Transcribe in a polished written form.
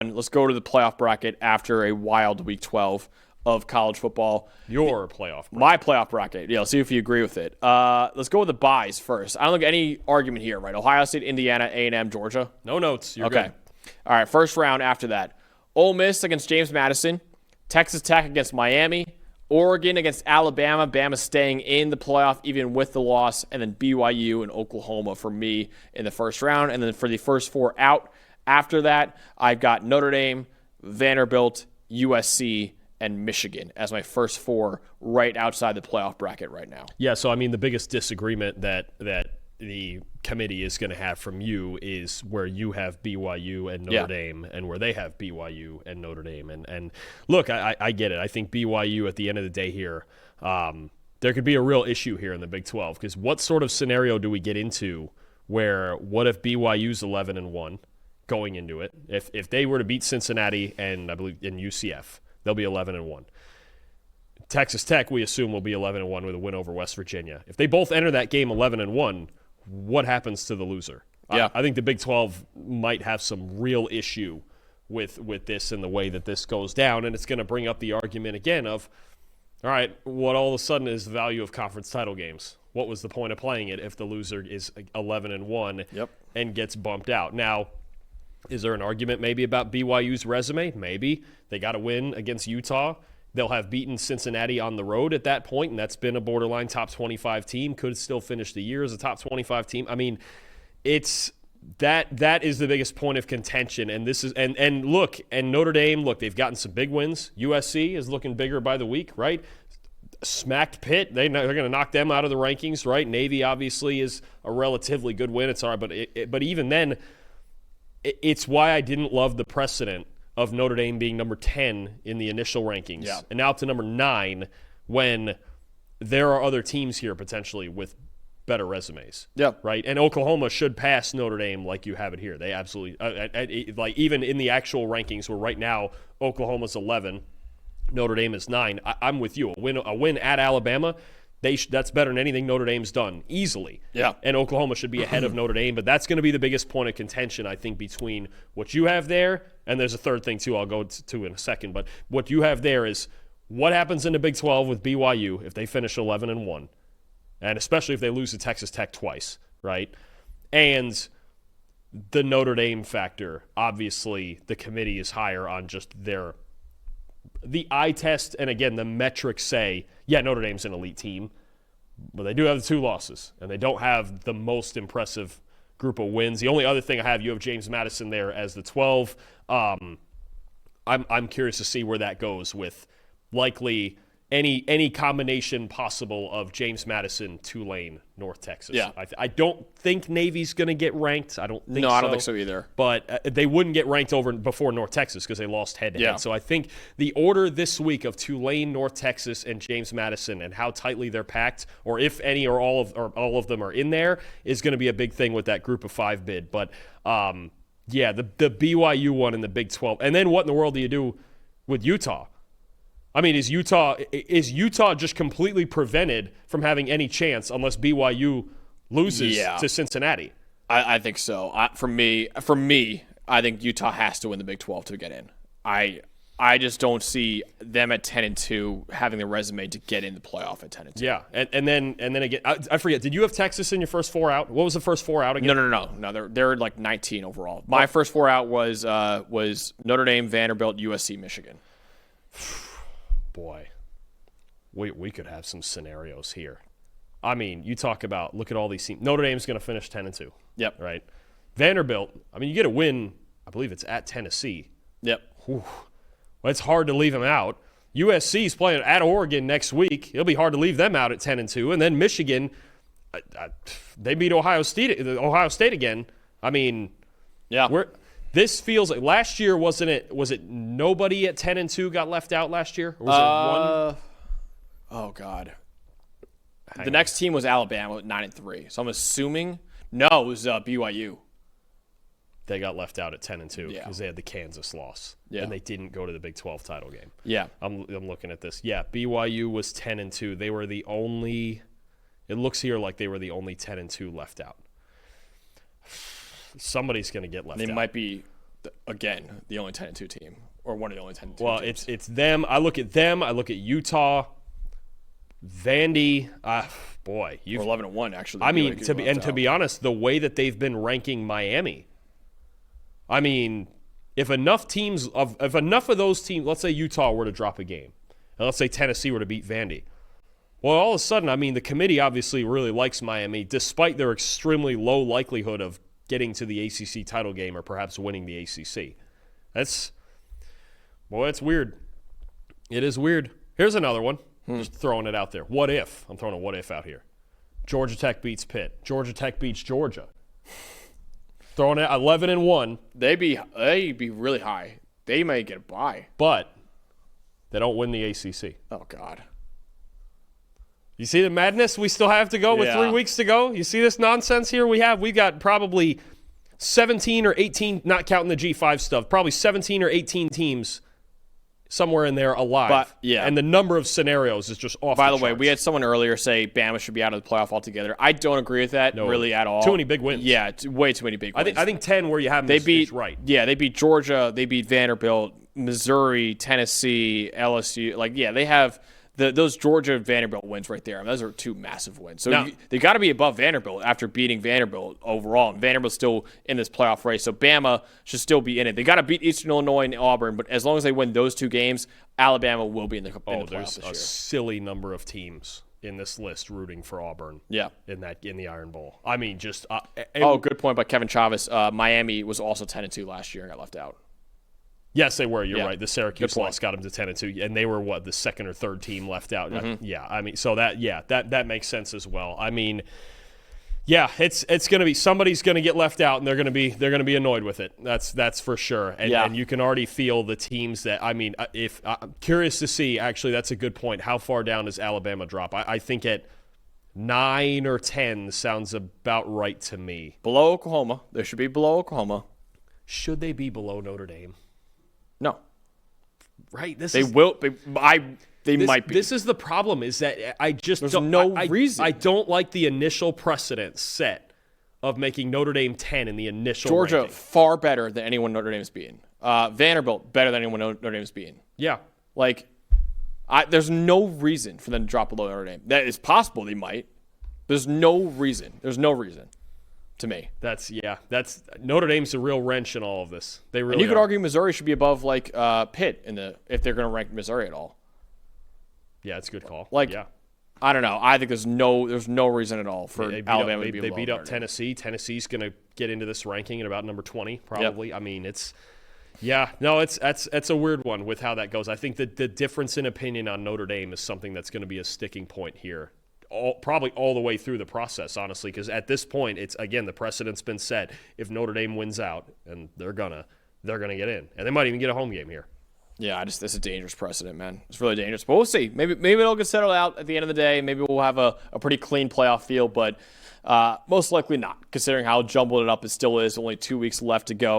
Let's go to the playoff bracket after a wild Week 12 of college football. Your playoff bracket. My playoff bracket. Yeah, let's see if you agree with it. Let's go with the byes first. I don't think any argument here, right? Ohio State, Indiana, A&M, Georgia. No notes. You're okay. Good. All right, first round after that. Ole Miss against James Madison. Texas Tech against Miami. Oregon against Alabama. Bama staying in the playoff even with the loss. And then BYU and Oklahoma for me in the first round. And then for the first four out after that, I've got Notre Dame, Vanderbilt, USC, and Michigan as my first four right outside the playoff bracket right now. Yeah, so I mean the biggest disagreement that the committee is going to have from you is where you have BYU and Notre Dame and where they have BYU and Notre Dame. And look, I get it. I think BYU at the end of the day here, there could be a real issue here in the Big 12 because what sort of scenario do we get into where what if BYU's 11-1 going into it? If they were to beat Cincinnati and I believe in UCF, they'll be 11-1. Texas Tech, we assume, will be 11-1 with a win over West Virginia. If they both enter that game 11-1, what happens to the loser? Yeah. I think the Big 12 might have some real issue with this and the way that this goes down, and it's going to bring up the argument again of, all right, what all of a sudden is the value of conference title games? What was the point of playing it if the loser is 11-1 and gets bumped out? Now, is there an argument maybe about BYU's resume? Maybe. They got to win against Utah. They'll have beaten Cincinnati on the road at that point, and that's been a borderline top 25 team. Could still finish the year as a top 25 team. I mean, it's that is the biggest point of contention. And this is and look, and Notre Dame, look, they've gotten some big wins. USC is looking bigger by the week, right? Smacked Pitt. They're going to knock them out of the rankings, right? Navy obviously is a relatively good win. It's all right, but even then, it's why I didn't love the precedent of Notre Dame being number 10 in the initial rankings and now up to number 9 when there are other teams here potentially with better resumes. Yeah. Right? And Oklahoma should pass Notre Dame like you have it here. They absolutely like even in the actual rankings where right now Oklahoma's 11, Notre Dame is 9. I'm with you. A win at Alabama, that's better than anything Notre Dame's done, easily. Yeah. And Oklahoma should be ahead of Notre Dame, but that's going to be the biggest point of contention, I think, between what you have there, and there's a third thing, too, I'll go to in a second, but what you have there is what happens in the Big 12 with BYU if they finish 11-1, and especially if they lose to Texas Tech twice, right? And the Notre Dame factor, obviously, the committee is higher on just the eye test, and again, the metrics say, yeah, Notre Dame's an elite team, but they do have the 2 losses, and they don't have the most impressive group of wins. The only other thing I have, you have James Madison there as the 12. I'm curious to see where that goes with likely any combination possible of James Madison, Tulane, North Texas. Yeah. I don't think Navy's going to get ranked. I don't think so. No, I don't think so either. But they wouldn't get ranked before North Texas because they lost head-to-head. Yeah. So I think the order this week of Tulane, North Texas, and James Madison and how tightly they're packed, or if any or all of them are in there, is going to be a big thing with that group of 5 bid. But, yeah, the BYU one in the Big 12. And then what in the world do you do with Utah? I mean, is Utah just completely prevented from having any chance unless BYU loses to Cincinnati? I think so. For me, I think Utah has to win the Big 12 to get in. I just don't see them at 10-2 having the resume to get in the playoff at 10-2. Yeah, and then again, I forget. Did you have Texas in your first 4 out? What was the first 4 out again? No. They're like 19 overall. My first 4 out was Notre Dame, Vanderbilt, USC, Michigan. Boy, we could have some scenarios here. I mean, you talk about, look at all these teams. Notre Dame's going to finish 10-2. Yep. Right? Vanderbilt, I mean, you get a win, I believe it's at Tennessee. Yep. Whew. Well, it's hard to leave them out. USC's playing at Oregon next week. It'll be hard to leave them out at 10-2. And then Michigan, they beat Ohio State again. I mean, yeah. This feels like last year, was it nobody at 10-2 got left out last year? Or was it one? Oh God. The next team was Alabama at 9-3. So I'm assuming it was BYU. They got left out at 10-2 because they had the Kansas loss. Yeah. And they didn't go to the Big 12 title game. Yeah. I'm looking at this. Yeah, BYU was 10-2. They were the only – it looks here like they were the only 10-2 left out. Somebody's going to get left out. They might be again, the only 10-2 team, or one of the only 10-2 Well, teams. it's them. I look at them. I look at Utah, Vandy. Boy, Or 11-1 actually. I mean, to be honest, the way that they've been ranking Miami. I mean, if enough of those teams, let's say Utah were to drop a game, and let's say Tennessee were to beat Vandy. Well, all of a sudden, I mean, the committee obviously really likes Miami, despite their extremely low likelihood of getting to the ACC title game or perhaps winning the ACC. That's weird. It is weird. Here's another one. Just throwing it out there. What if? I'm throwing a what if out here. Georgia Tech beats Pitt. Georgia Tech beats Georgia. Throwing it 11-1. They'd be really high. They may get a bye. But they don't win the ACC. Oh, God. You see the madness we still have to go with 3 weeks to go? You see this nonsense here we have? We've got probably 17 or 18, not counting the G5 stuff, probably 17 or 18 teams somewhere in there alive. But, yeah. And the number of scenarios is just off By the the way, charts. we had someone earlier say Bama should be out of the playoff altogether. I don't agree with that really at all. Too many big wins. Yeah, way too many big wins. I think 10 where you have them is right. Yeah, they beat Georgia. They beat Vanderbilt, Missouri, Tennessee, LSU. They have those Georgia Vanderbilt wins right there. I mean, those are two massive wins. So they got to be above Vanderbilt after beating Vanderbilt overall. And Vanderbilt's still in this playoff race. So Bama should still be in it. They got to beat Eastern Illinois and Auburn. But as long as they win those two games, Alabama will be in the playoff There's this a year. silly number of teams in this list rooting for Auburn. Yeah. In the Iron Bowl. I mean, just good point by Kevin Chavez. Miami was also 10-2 last year and got left out. Yes, they were. You're right. The Syracuse point. loss got them to 10-2, and they were the second or third team left out. Mm-hmm. Yeah, I mean, so that makes sense as well. I mean, yeah, it's going to be somebody's going to get left out, and they're going to be annoyed with it. That's for sure. And you can already feel the teams that. I mean, if I'm curious to see. Actually, that's a good point. How far down does Alabama drop? I think at 9 or 10 sounds about right to me. Below Oklahoma, they should be below Oklahoma. Should they be below Notre Dame? No. Right? They might be. This is the problem, is that I just There's don't no reason. I don't like the initial precedent set of making Notre Dame 10 in the initial Georgia, ranking. far better than anyone Notre Dame's beaten. Vanderbilt, better than anyone Notre Dame's beaten. Yeah. There's no reason for them to drop below Notre Dame. That is possible they might. There's no reason. There's no reason. To me, that's Notre Dame's a real wrench in all of this. They really. And you could argue Missouri should be above Pitt if they're going to rank Missouri at all. Yeah, it's a good call. I don't know. I think there's no reason at all for Alabama to be They below beat up Notre Dame. Tennessee. Tennessee's going to get into this ranking at about number 20, probably. Yep. I mean, it's a weird one with how that goes. I think that the difference in opinion on Notre Dame is something that's going to be a sticking point here. Probably all the way through the process, honestly, because at this point, it's again the precedent's been set. If Notre Dame wins out, and they're gonna get in, and they might even get a home game here. Yeah, it's a dangerous precedent, man. It's really dangerous. But we'll see. Maybe it'll get settled out at the end of the day. Maybe we'll have a pretty clean playoff field, but most likely not, considering how jumbled it up it still is. Only 2 weeks left to go.